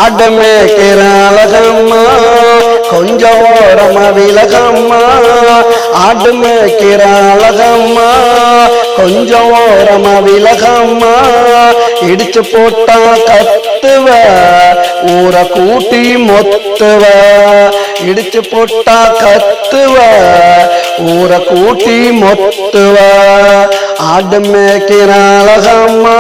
ஆடு மேய்க்கிற அழகம்மா கொஞ்சம் ஓரமா விலகம்மா ஆடு மேய்க்கிற அழகம்மா கொஞ்சம் ஓரமா விலகம்மா இடிச்சு போட்டா கத்துவ ஊரை கூட்டி மொத்துவ இடிச்சு போட்டா கத்துவ ஊரை கூட்டி மொத்துவ ஆடு மேய்க்கிற அழகம்மா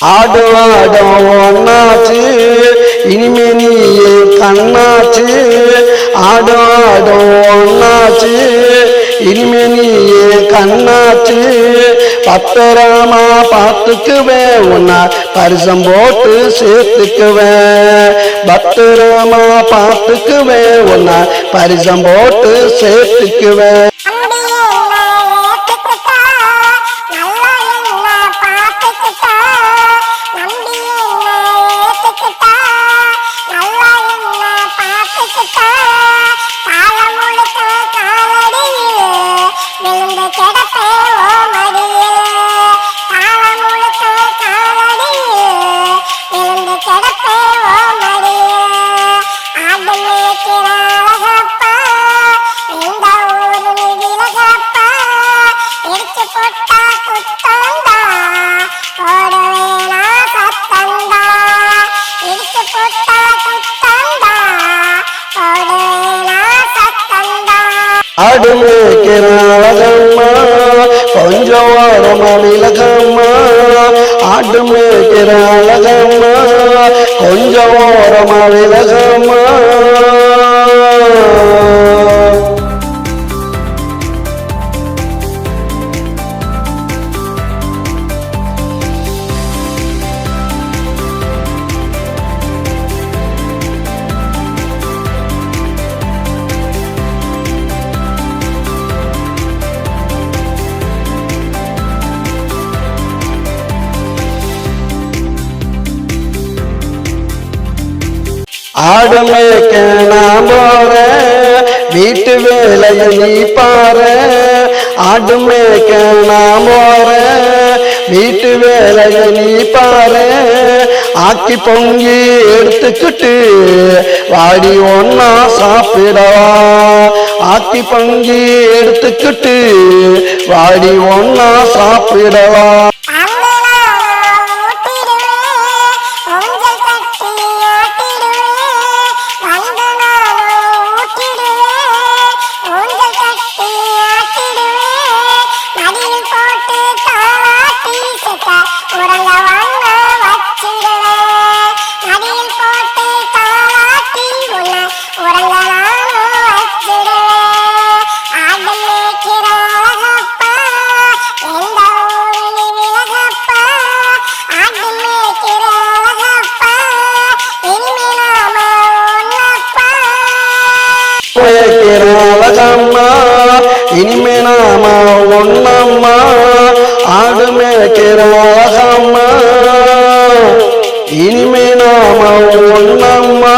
ஆடு ஆடும் ஒன்னாச்சு இனிமே நீயே கண்ணாச்சு ஆடு ஆடும் ஒன்னாச்சு இனிமே நீயே கண்ணாச்சு பத்திரமா பார்த்துக்குவேன் உன்னை பரிசம் போட்டு சேர்த்துக்குவேன் பத்திரமா பார்த்துக்குவேன் உன்னை பரிசம் போட்டு சேர்த்துக்குவேன் ஆடு மேய்க்கிற அழகம்மா கொஞ்சம் ஓரமா விலகம்மா ஆடு மேய்க்கிற அழகம்மா கொஞ்சம் ஓரமா விலகம்மா ஆடு மேய்க்க நான் போறேன் வீட்டு வேலையை நீ பாரு ஆடு மேய்க்க நான் போறேன் வீட்டு வேலையை நீ பாரு ஆக்கி பொங்கி எடுத்துக்கிட்டு வாடி ஒன்னா சாப்பிடவா ஆக்கி பொங்கி எடுத்துக்கிட்டு வாடி ஒன்னா சாப்பிடவா அழகம்மா இனிமே நாம ஒன்னம்மா ஆடு மேய்க்கிற அழகம்மா இனிமே நாம ஒன்னம்மா